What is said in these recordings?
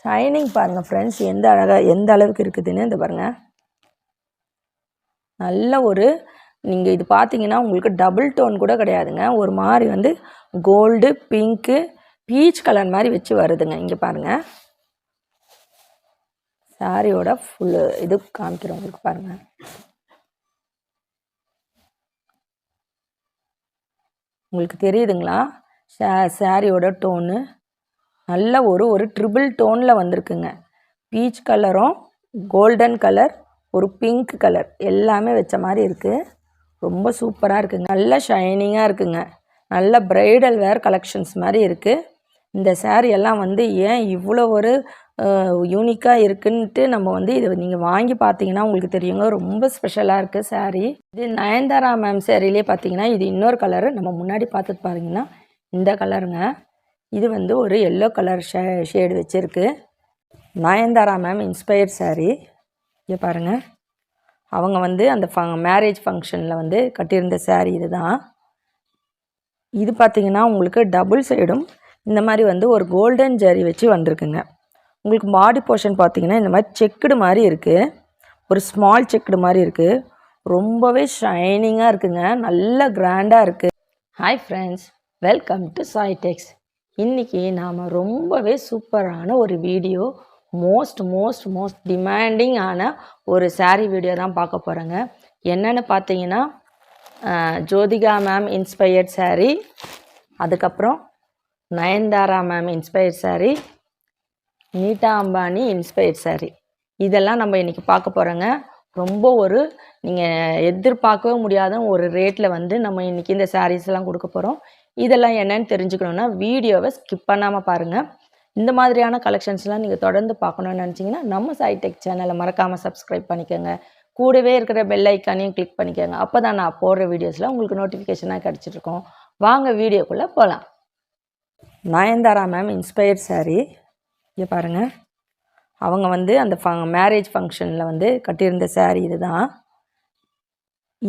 Shining பாருங்கள் friends, எந்த அளவுக்கு இருக்குதுன்னு. இந்த பாருங்கள், நல்ல ஒரு நீங்கள் இது பார்த்தீங்கன்னா உங்களுக்கு டபுள் டோன் கூட கிடையாதுங்க. ஒரு மாதிரி வந்து கோல்டு, பிங்க்கு, பீச் கலர் மாதிரி வச்சு வருதுங்க. இங்கே பாருங்கள், சாரியோட ஃபுல்லு இது காமிக்கிறோம் உங்களுக்கு பாருங்கள். உங்களுக்கு தெரியுதுங்களா? சாரியோட டோனு நல்ல ஒரு ட்ரிபிள் டோனில் வந்திருக்குங்க. பீச் கலரும் கோல்டன் கலர், ஒரு பிங்க் கலர் எல்லாமே வச்ச மாதிரி இருக்குது. ரொம்ப சூப்பராக இருக்குங்க. நல்ல ஷைனிங்காக இருக்குங்க. நல்ல ப்ரைடல் வேர் கலெக்ஷன்ஸ் மாதிரி இருக்குது. இந்த சாரீ எல்லாம் வந்து ஏன் இவ்வளோ ஒரு யூனிக்காக இருக்குன்ட்டு நம்ம வந்து இதை நீங்கள் வாங்கி பார்த்தீங்கன்னா உங்களுக்கு தெரியுங்க. ரொம்ப ஸ்பெஷலாக இருக்குது சாரீ. இது நயன்தாரா மேம் சாரிலே பார்த்தீங்கன்னா இது இன்னொரு கலரு. நம்ம முன்னாடி பார்த்துட்டு பாருங்கன்னா இந்த கலருங்க. இது வந்து ஒரு எல்லோ கலர் ஷேடு வச்சுருக்கு. Nayanthara ma'am inspired sari. இங்கே பாருங்கள், அவங்க வந்து அந்த மேரேஜ் ஃபங்க்ஷனில் வந்து கட்டியிருந்த சாரீ இது தான். இது பார்த்திங்கன்னா உங்களுக்கு டபுள் சைடும் இந்த மாதிரி வந்து ஒரு கோல்டன் ஜரி வச்சு வந்திருக்குங்க. உங்களுக்கு பாடி போர்ஷன் பார்த்திங்கன்னா இந்த மாதிரி செக்குடு மாதிரி இருக்குது. ஒரு ஸ்மால் செக்குடு மாதிரி இருக்குது. ரொம்பவே ஷைனிங்காக இருக்குங்க. நல்ல கிராண்டாக இருக்குது. Hi friends, welcome to Sai techs. இன்றைக்கி நாம் ரொம்பவே சூப்பரான ஒரு வீடியோ, மோஸ்ட் டிமாண்டிங் ஆன ஒரு சாரீ வீடியோ தான் பார்க்க போகிறேங்க. என்னென்னு பார்த்தீங்கன்னா ஜோதிகா மேம் இன்ஸ்பயர்ட் சாரீ, அதுக்கப்புறம் நயன்தாரா மேம் இன்ஸ்பயர்ட் சாரீ, நீட்டா அம்பானி இன்ஸ்பயர்ட் சாரீ, இதெல்லாம் நம்ம இன்றைக்கி பார்க்க போகிறோங்க. ரொம்ப நீங்கள் எதிர்பார்க்கவே முடியாத ஒரு ரேட்டில் வந்து நம்ம இன்றைக்கி இந்த சாரீஸ்லாம் கொடுக்க போகிறோம். இதெல்லாம் என்னென்னு தெரிஞ்சுக்கணுன்னா வீடியோவை ஸ்கிப் பண்ணாமல் பாருங்கள். இந்த மாதிரியான கலெக்ஷன்ஸ்லாம் நீங்கள் தொடர்ந்து பார்க்கணுன்னு நினச்சிங்கன்னா நம்ம சாய் டெக் சேனலை மறக்காமல் சப்ஸ்கிரைப் பண்ணிக்கோங்க. கூடவே இருக்கிற பெல் ஐக்கானையும் கிளிக் பண்ணிக்கோங்க. அப்போ தான் நான் போடுற வீடியோஸில் உங்களுக்கு நோட்டிஃபிகேஷனாக கிடச்சிட்ருக்கோம். வாங்க வீடியோக்குள்ளே போகலாம். Nayanthara ma'am inspired sari. இங்கே பாருங்கள், அவங்க வந்து அந்த மேரேஜ் ஃபங்க்ஷனில் வந்து கட்டியிருந்த சாரீ இது தான்.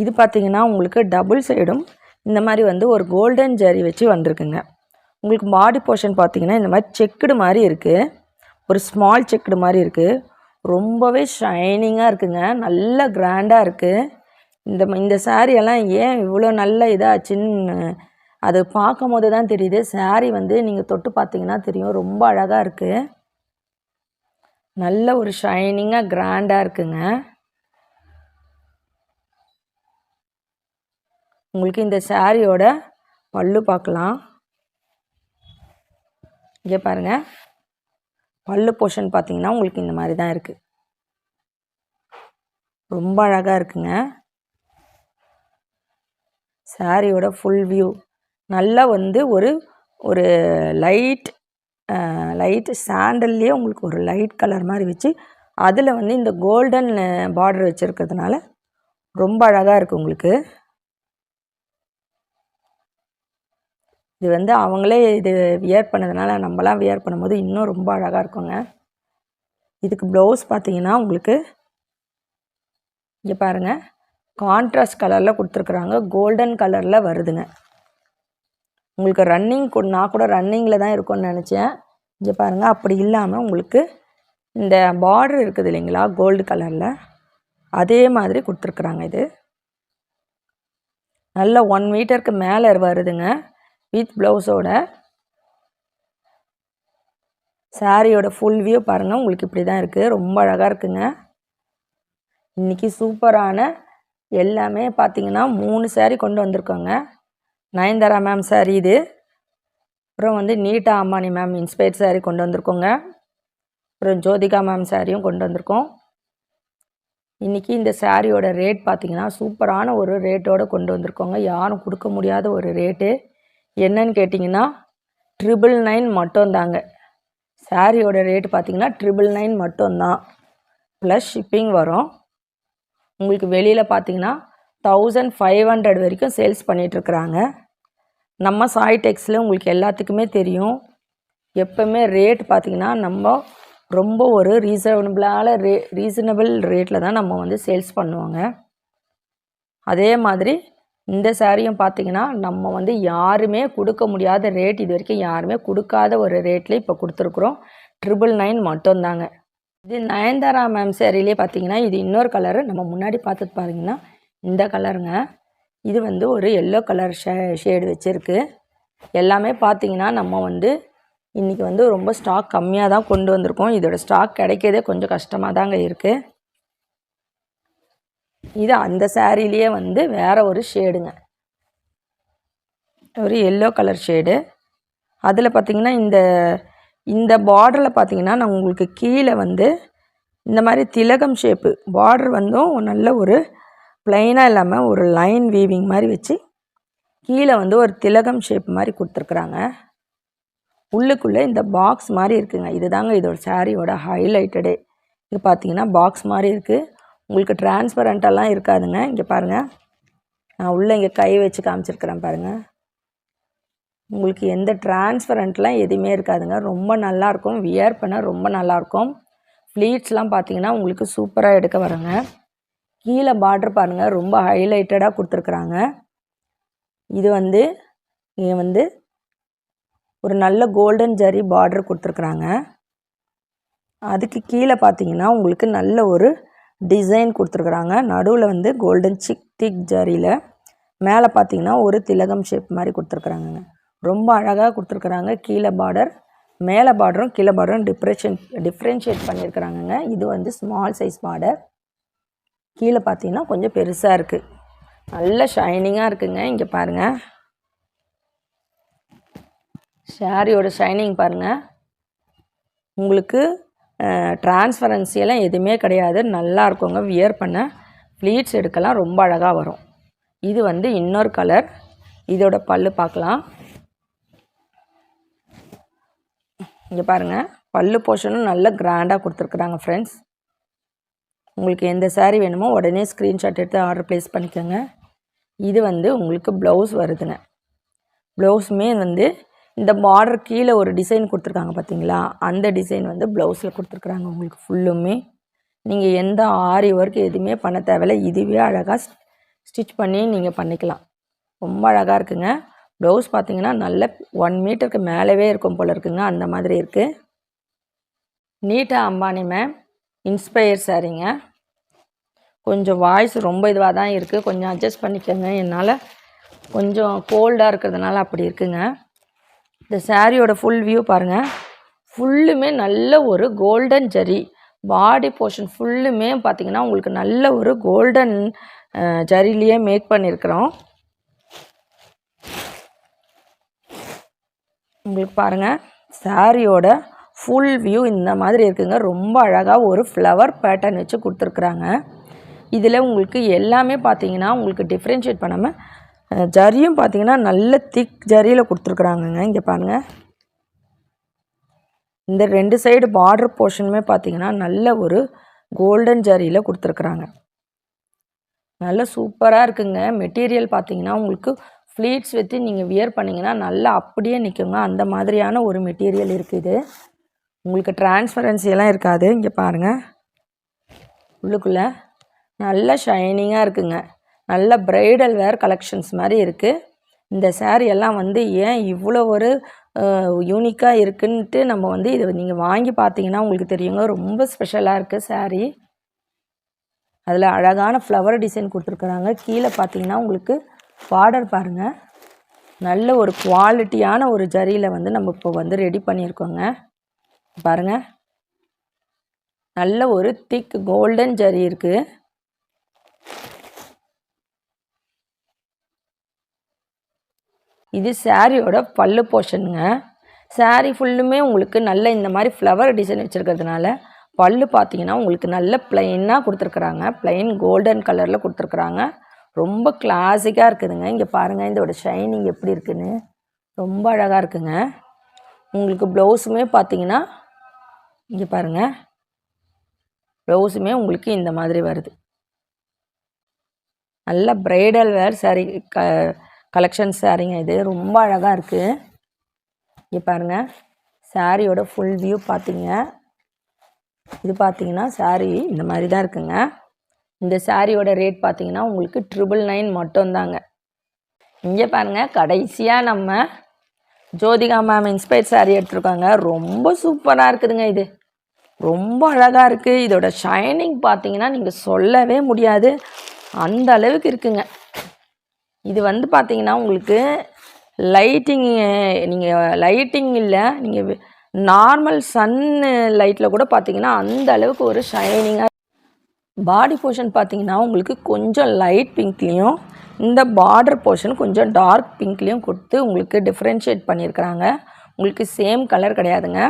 இது பார்த்திங்கன்னா உங்களுக்கு டபுள் சைடும் இந்த மாதிரி வந்து ஒரு கோல்டன் ஜரி வச்சு வந்திருக்குங்க. உங்களுக்கு பாடி போர்ஷன் பார்த்திங்கன்னா இந்த மாதிரி செக்குடு மாதிரி இருக்குது. ஒரு ஸ்மால் செக்குடு மாதிரி இருக்குது. ரொம்பவே ஷைனிங்காக இருக்குங்க. நல்ல கிராண்டாக இருக்குது. இந்த சாரியெல்லாம் ஏன் இவ்வளோ நல்ல இதாச்சுன்னு அது பார்க்கும் போது தான் தெரியுது. சாரீ வந்து நீங்கள் தொட்டு பார்த்தீங்கன்னா தெரியும், ரொம்ப அழகாக இருக்குது. நல்ல ஒரு ஷைனிங்காக கிராண்டாக இருக்குங்க. உங்களுக்கு இந்த சாரியோட பல்லு பார்க்கலாம். இங்கே பாருங்கள், பல்லு போர்ஷன் பார்த்தீங்கன்னா உங்களுக்கு இந்த மாதிரி தான் இருக்குது. ரொம்ப அழகாக இருக்குங்க. சாரியோட ஃபுல் வியூ நல்லா வந்து ஒரு லைட் சாண்டல்லையே உங்களுக்கு ஒரு லைட் கலர் மாதிரி வச்சு அதில் வந்து இந்த கோல்டன் பார்டர் வச்சுருக்கிறதுனால ரொம்ப அழகாக இருக்குது உங்களுக்கு. இது வந்து அவங்களே இது வியர் பண்ணதுனால நம்மலாம் வியர் பண்ணும்போது இன்னும் ரொம்ப அழகாக இருக்குங்க. இதுக்கு ப்ளவுஸ் பார்த்தீங்கன்னா உங்களுக்கு இங்கே பாருங்கள், கான்ட்ராஸ்ட் கலரில் கொடுத்துருக்குறாங்க. கோல்டன் கலரில் வருதுங்க. உங்களுக்கு நான் கூட ரன்னிங்கில் தான் இருக்கும்னு நினச்சேன். இங்கே பாருங்கள், அப்படி இல்லாமல் உங்களுக்கு இந்த பார்டர் இருக்குது இல்லைங்களா கோல்டு கலரில், அதே மாதிரி கொடுத்துருக்குறாங்க. இது நல்ல 1 மீட்டருக்கு மேலே வருதுங்க வித் ப்ளவுஸோட. சாரியோட ஃபுல் வியூ பாருங்கள், உங்களுக்கு இப்படி தான் இருக்குது. ரொம்ப அழகாக இருக்குங்க. இன்றைக்கி சூப்பரான எல்லாமே பார்த்திங்கன்னா 3 சாரீ கொண்டு வந்திருக்கோங்க. நயன்தாரா மேம் சாரீ இது, அப்புறம் வந்து நீட்டா அம்பானி மேம் இன்ஸ்பயர்ட் சாரீ கொண்டு வந்திருக்கோங்க, அப்புறம் ஜோதிகா மேம் சாரியும் கொண்டு வந்திருக்கோம். இன்றைக்கி இந்த சாரியோட ரேட் பார்த்திங்கன்னா சூப்பரான ஒரு ரேட்டோடு கொண்டு வந்திருக்கோங்க. யாரும் கொடுக்க முடியாத ஒரு ரேட்டு. என்னன்னு கேட்டிங்கன்னா 999 மட்டும்தாங்க. சாரியோட ரேட்டு பார்த்திங்கன்னா 999 மட்டும்தான், ப்ளஸ் ஷிப்பிங் வரும். உங்களுக்கு வெளியில் பார்த்திங்கன்னா 1500 வரைக்கும் சேல்ஸ் பண்ணிகிட்ருக்குறாங்க. நம்ம சாய் டெக்ஸில் உங்களுக்கு எல்லாத்துக்குமே தெரியும், எப்போவுமே ரேட் பார்த்திங்கன்னா நம்ம ரொம்ப ஒரு ரீசனபிள் ரேட்டில் தான் நம்ம வந்து சேல்ஸ் பண்ணுவோங்க. அதே மாதிரி இந்த சாரியும் பார்த்தீங்கன்னா நம்ம வந்து யாருமே கொடுக்க முடியாத ரேட், இது வரைக்கும் யாருமே கொடுக்காத ஒரு ரேட்டில் இப்போ கொடுத்துருக்குறோம். 999 மட்டும்தாங்க. இது நயன்தாரா மேம் சாரிலே பார்த்தீங்கன்னா இது இன்னொரு கலரு. நம்ம முன்னாடி பார்த்துட்டு பாருங்கன்னா இந்த கலருங்க. இது வந்து ஒரு எல்லோ கலர் ஷேடு வச்சுருக்கு. எல்லாமே பார்த்தீங்கன்னா நம்ம வந்து இன்றைக்கி வந்து ரொம்ப ஸ்டாக் கம்மியாக தான் கொண்டு வந்திருக்கோம். இதோட ஸ்டாக் கிடைக்கிறதே கொஞ்சம் கஷ்டமாக தாங்க இருக்குது. இது அந்த சாரிலேயே வந்து வேறு ஒரு ஷேடுங்க, ஒரு எல்லோ கலர் ஷேடு. அதில் பார்த்திங்கன்னா இந்த பார்டரில் பார்த்திங்கன்னா நான் உங்களுக்கு கீழே வந்து இந்த மாதிரி திலகம் ஷேப்பு பார்டர் வந்தும் நல்ல ஒரு ப்ளைனாக இல்லாமல் ஒரு லைன் வீவிங் மாதிரி வச்சு கீழே வந்து ஒரு திலகம் ஷேப் மாதிரி கொடுத்துருக்குறாங்க. உள்ளுக்குள்ளே இந்த பாக்ஸ் மாதிரி இருக்குங்க. இது தாங்க இதோட சாரியோட ஹைலைட்டடே. இது பார்த்திங்கன்னா பாக்ஸ் மாதிரி இருக்குது. உங்களுக்கு டிரான்ஸ்பரண்ட்டெல்லாம் இருக்காதுங்க. இங்கே பாருங்கள், நான் உள்ளே இங்கே கை வச்சு காமிச்சிருக்கிறேன் பாருங்கள். உங்களுக்கு எந்த டிரான்ஸ்பரண்ட்லாம் எதுவுமே இருக்காதுங்க. ரொம்ப நல்லாயிருக்கும், வியர் பண்ண ரொம்ப நல்லாயிருக்கும். ஃப்ளீட்ஸ்லாம் பார்த்தீங்கன்னா உங்களுக்கு சூப்பராக எடுக்க வருங்க. கீழே பார்டர் பாருங்கள், ரொம்ப ஹைலைட்டடாக கொடுத்துருக்குறாங்க. இது வந்து இங்கே வந்து ஒரு நல்ல கோல்டன் ஜரி பார்டர் கொடுத்துருக்குறாங்க. அதுக்கு கீழே பார்த்தீங்கன்னா உங்களுக்கு நல்ல ஒரு டிசைன் கொடுத்துருக்குறாங்க. நடுவில் வந்து கோல்டன் திக் ஜரியில் மேலே பார்த்தீங்கன்னா ஒரு திலகம் ஷேப் மாதிரி கொடுத்துருக்குறாங்க. ரொம்ப அழகாக கொடுத்துருக்குறாங்க. கீழே பார்டர், மேலே பார்டரும் கீழே பார்டரும் டிஃப்ரென்ஷியேட் பண்ணியிருக்கிறாங்கங்க. இது வந்து ஸ்மால் சைஸ் பார்டர். கீழே பார்த்தீங்கன்னா கொஞ்சம் பெருசாக இருக்குது, நல்ல ஷைனிங்காக இருக்குங்க. இங்கே பாருங்கள், சாரியோட ஷைனிங் பாருங்கள். உங்களுக்கு டிரான்ஸ்பரன்சியெல்லாம் எதுவுமே கிடையாது, நல்லா இருக்குங்க. வியர் பண்ண ப்ளீட்ஸ் எடுக்கலாம், ரொம்ப அழகாக வரும். இது வந்து இன்னொரு கலர். இதோட பல்லு பார்க்கலாம். இங்கே பாருங்கள், பல்லு போர்ஷனும் நல்ல கிராண்டாக கொடுத்துருக்குறாங்க ஃப்ரெண்ட்ஸ். உங்களுக்கு எந்த சாரீ வேணுமோ உடனே ஸ்க்ரீன்ஷாட் எடுத்து ஆர்டர் ப்ளேஸ் பண்ணிக்கோங்க. இது வந்து உங்களுக்கு ப்ளவுஸ் வருதுங்க. ப்ளவுஸுமே வந்து இந்த பார்டர் கீழே ஒரு டிசைன் கொடுத்துருக்காங்க பார்த்தீங்களா, அந்த டிசைன் வந்து ப்ளவுஸில் கொடுத்துருக்குறாங்க. உங்களுக்கு ஃபுல்லுமே நீங்கள் எந்த ஆரி ஒர்க் எதுவுமே பண்ண தேவையில்லை, இதுவே அழகாக ஸ்டிச் பண்ணி நீங்கள் பண்ணிக்கலாம். ரொம்ப அழகாக இருக்குங்க. ப்ளவுஸ் பார்த்தீங்கன்னா நல்ல 1 மீட்டருக்கு மேலவே இருக்கும் போல் இருக்குங்க, அந்த மாதிரி இருக்குது. நீட்டா அம்பானி மேம் இன்ஸ்பயர் சாரீங்க. கொஞ்சம் வாய்ஸ் ரொம்ப இதுவாக தான் இருக்குது, கொஞ்சம் அட்ஜஸ்ட் பண்ணிக்கோங்க. என்னால் கொஞ்சம் கோல்டாக இருக்கிறதுனால அப்படி இருக்குங்க. இந்த சாரியோட ஃபுல் வியூ பாருங்கள். ஃபுல்லுமே நல்ல ஒரு கோல்டன் ஜரி பாடி போர்ஷன் ஃபுல்லுமே பார்த்திங்கன்னா உங்களுக்கு நல்ல ஒரு கோல்டன் ஜரிலேயே மேக் பண்ணியிருக்கிறோம். உங்களுக்கு பாருங்கள், சாரியோட ஃபுல் வியூ இந்த மாதிரி இருக்குங்க. ரொம்ப அழகாக ஒரு ஃப்ளவர் பேட்டர்ன் வச்சு கொடுத்துருக்குறாங்க. இதில் உங்களுக்கு எல்லாமே பார்த்தீங்கன்னா உங்களுக்கு டிஃப்ரென்ஷியேட் பண்ணாமல் ஜரியும் பார்த்தீங்கன்னா நல்ல திக் ஜரியில் கொடுத்துருக்குறாங்கங்க. இங்கே பாருங்கள், இந்த 2 சைடு பார்டர் போர்ஷனுமே பார்த்தீங்கன்னா நல்ல ஒரு கோல்டன் ஜரியில் கொடுத்துருக்குறாங்க. நல்ல சூப்பராக இருக்குங்க. மெட்டீரியல் பார்த்தீங்கன்னா உங்களுக்கு ஃப்ளீட்ஸ் வச்சு நீங்கள் வியர் பண்ணிங்கன்னா நல்லா அப்படியே நிற்குங்க. அந்த மாதிரியான ஒரு மெட்டீரியல் இருக்குது. உங்களுக்கு டிரான்ஸ்பரன்சியெல்லாம் இருக்காது. இங்கே பாருங்கள், உள்ளுக்குள்ளே நல்ல ஷைனிங்காக இருக்குங்க. நல்ல ப்ரைடல் வேர் கலெக்ஷன்ஸ் மாதிரி இருக்குது. இந்த சாரீ எல்லாம் வந்து ஏன் இவ்வளோ ஒரு யூனிக்காக இருக்குன்ட்டு நம்ம வந்து இதை நீங்கள் வாங்கி பார்த்தீங்கன்னா உங்களுக்கு தெரியுங்க. ரொம்ப ஸ்பெஷலாக இருக்குது சாரீ. அதில் அழகான ஃப்ளவர் டிசைன் கொடுத்துருக்குறாங்க. கீழே பார்த்தீங்கன்னா உங்களுக்கு பார்டர் பாருங்கள், நல்ல ஒரு குவாலிட்டியான ஒரு ஜரியில் வந்து நம்ம இப்போ வந்து ரெடி பண்ணியிருக்கோங்க. பாருங்கள், நல்ல ஒரு திக் கோல்டன் ஜரி இருக்குது. இது சாரியோட பல்லு போர்ஷனுங்க. சாரீ ஃபுல்லுமே உங்களுக்கு நல்ல இந்த மாதிரி ஃப்ளவர் டிசைன் வச்சுருக்கிறதுனால பல்லு பார்த்தீங்கன்னா உங்களுக்கு நல்ல ப்ளைனாக கொடுத்துருக்குறாங்க. ப்ளைன் கோல்டன் கலரில் கொடுத்துருக்குறாங்க. ரொம்ப கிளாசிக்காக இருக்குதுங்க. இங்கே பாருங்கள், இதோட ஷைனிங் எப்படி இருக்குன்னு ரொம்ப அழகாக இருக்குங்க. உங்களுக்கு ப்ளவுஸுமே பார்த்தீங்கன்னா இங்கே பாருங்கள், ப்ளவுஸுமே உங்களுக்கு இந்த மாதிரி வருது. நல்ல ப்ரைடல் வேர் சாரீ கலெக்ஷன் சாரீங்க. இது ரொம்ப அழகாக இருக்குது. இங்கே பாருங்கள், சாரியோட ஃபுல் வியூ பார்த்தீங்க. இது பார்த்தீங்கன்னா சாரீ இந்த மாதிரி தான் இருக்குங்க. இந்த சாரியோட ரேட் பார்த்தீங்கன்னா உங்களுக்கு 999 மட்டும்தாங்க. இங்கே பாருங்கள், கடைசியாக நம்ம ஜோதிகா மேம் இன்ஸ்பயர் சாரீ எடுத்துருக்காங்க. ரொம்ப சூப்பராக இருக்குதுங்க. இது ரொம்ப அழகாக இருக்குது. இதோட ஷைனிங் பார்த்தீங்கன்னா நீங்கள் சொல்லவே முடியாது, அந்த அளவுக்கு இருக்குங்க. இது வந்து பார்த்தீங்கன்னா உங்களுக்கு லைட்டிங், நீங்கள் லைட்டிங் இல்லை, நீங்கள் நார்மல் சன்னு லைட்டில் கூட பார்த்தீங்கன்னா அந்த அளவுக்கு ஒரு ஷைனிங்காக. பாடி போர்ஷன் பார்த்தீங்கன்னா உங்களுக்கு கொஞ்சம் லைட் பிங்க்லேயும், இந்த பார்டர் போர்ஷன் கொஞ்சம் டார்க் பிங்க்லேயும் கொடுத்து உங்களுக்கு டிஃப்ரென்ஷியேட் பண்ணியிருக்கிறாங்க. உங்களுக்கு சேம் கலர் கிடையாதுங்க.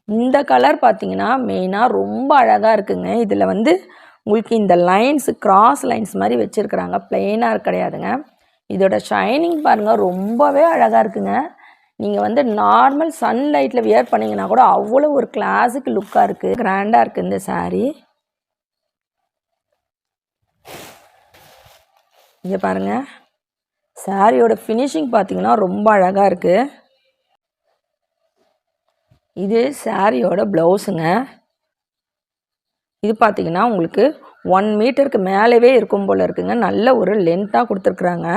இந்த கலர் பார்த்தீங்கன்னா மெயினாக ரொம்ப அழகாக இருக்குங்க. இதில் வந்து உங்களுக்கு இந்த லைன்ஸு கிராஸ் லைன்ஸ் மாதிரி வச்சுருக்குறாங்க, பிளெயினாக கிடையாதுங்க. இதோட ஷைனிங் பாருங்கள், ரொம்பவே அழகாக இருக்குங்க. நீங்கள் வந்து நார்மல் சன்லைட்டில் வியர் பண்ணிங்கன்னா கூட அவ்வளோ ஒரு கிளாஸுக்கு லுக்காக இருக்குது, கிராண்டாக இருக்குது இந்த சாரீ. இங்கே பாருங்கள், சாரியோட ஃபினிஷிங் பார்த்தீங்கன்னா ரொம்ப அழகாக இருக்குது. இது சாரியோட ப்ளவுஸுங்க. இது பார்த்தீங்கன்னா உங்களுக்கு 1 மீட்டருக்கு மேலேவே இருக்கும் போல் இருக்குங்க. நல்ல ஒரு லென்த்தாக கொடுத்துருக்குறாங்க.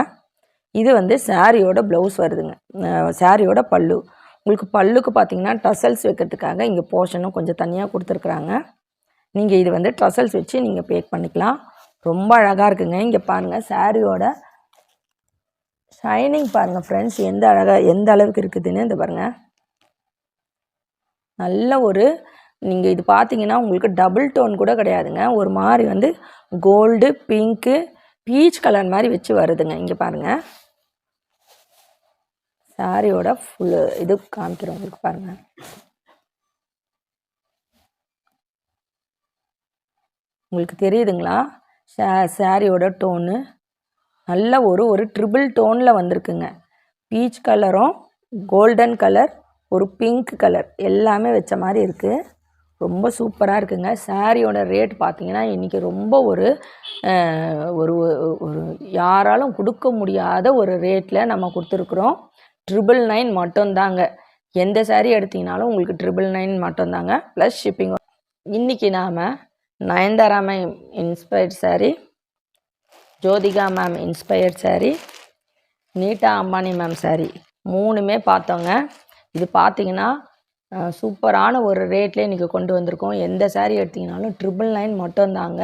இது வந்து சாரியோட ப்ளவுஸ் வருதுங்க, சாரியோட பல்லு. உங்களுக்கு பல்லுக்கு பார்த்தீங்கன்னா டசல்ஸ் வைக்கிறதுக்காக இங்கே போர்ஷனும் கொஞ்சம் தனியாக கொடுத்துருக்குறாங்க. நீங்கள் இது வந்து டசல்ஸ் வச்சு நீங்கள் பேக் பண்ணிக்கலாம். ரொம்ப அழகாக இருக்குங்க. இங்கே பாருங்கள், சாரியோட ஷைனிங் பாருங்கள் ஃப்ரெண்ட்ஸ், எந்த அளவுக்கு இருக்குதுன்னு. இந்த பாருங்கள், நல்ல ஒரு, நீங்கள் இது பார்த்தீங்கன்னா உங்களுக்கு டபுள் டோன் கூட கிடையாதுங்க. ஒரு மாதிரி வந்து கோல்டு, பிங்க்கு, பீச் கலர் மாதிரி வச்சு வருதுங்க. இங்கே பாருங்கள், சாரியோட ஃபுல்லு இது காமிக்கிறோம் உங்களுக்கு பாருங்கள். உங்களுக்கு தெரியுதுங்களா? சாரியோட டோனு நல்ல ஒரு ட்ரிபிள் டோனில் வந்திருக்குங்க. பீச் கலரும் கோல்டன் கலர், ஒரு பிங்க் கலர் எல்லாமே வச்ச மாதிரி இருக்குது. ரொம்ப சூப்பராக இருக்குங்க. சாரியோட ரேட் பார்த்தீங்கன்னா இன்றைக்கி ரொம்ப ஒரு ஒரு யாராலும் கொடுக்க முடியாத ஒரு ரேட்டில் நம்ம கொடுத்துருக்குறோம். 999 மட்டும்தாங்க. எந்த சாரீ எடுத்திங்கனாலும் உங்களுக்கு 999 மட்டும்தாங்க, ப்ளஸ் ஷிப்பிங். இன்றைக்கி நாம் Nayanthara ma'am inspired sari, Jyothika ma'am inspired sari, நீட்டா அம்பானி மேம் சாரீ 3மே பார்த்தோங்க. இது பார்த்தீங்கன்னா சூப்பரான ஒரு ரேட்லேயே இன்றைக்கி கொண்டு வந்திருக்கோம். எந்த சாரீ எடுத்திங்கனாலும் 999 மட்டும்தாங்க.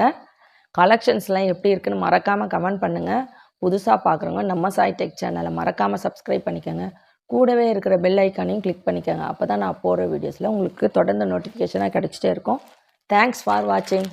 கலெக்ஷன்ஸ்லாம் எப்படி இருக்குதுன்னு மறக்காமல் கமெண்ட் பண்ணுங்கள். புதுசாக பார்க்குறவங்க நம்ம சாய் டெக் சேனலை மறக்காமல் சப்ஸ்கிரைப் பண்ணிக்கோங்க. கூடவே இருக்கிற பெல் ஐக்கானையும் கிளிக் பண்ணிக்கோங்க. அப்போ தான் நான் போடுற வீடியோஸில் உங்களுக்கு தொடர்ந்து நோட்டிஃபிகேஷனாக கிடச்சிட்டே இருக்கும். தேங்க்ஸ் ஃபார் வாட்சிங்.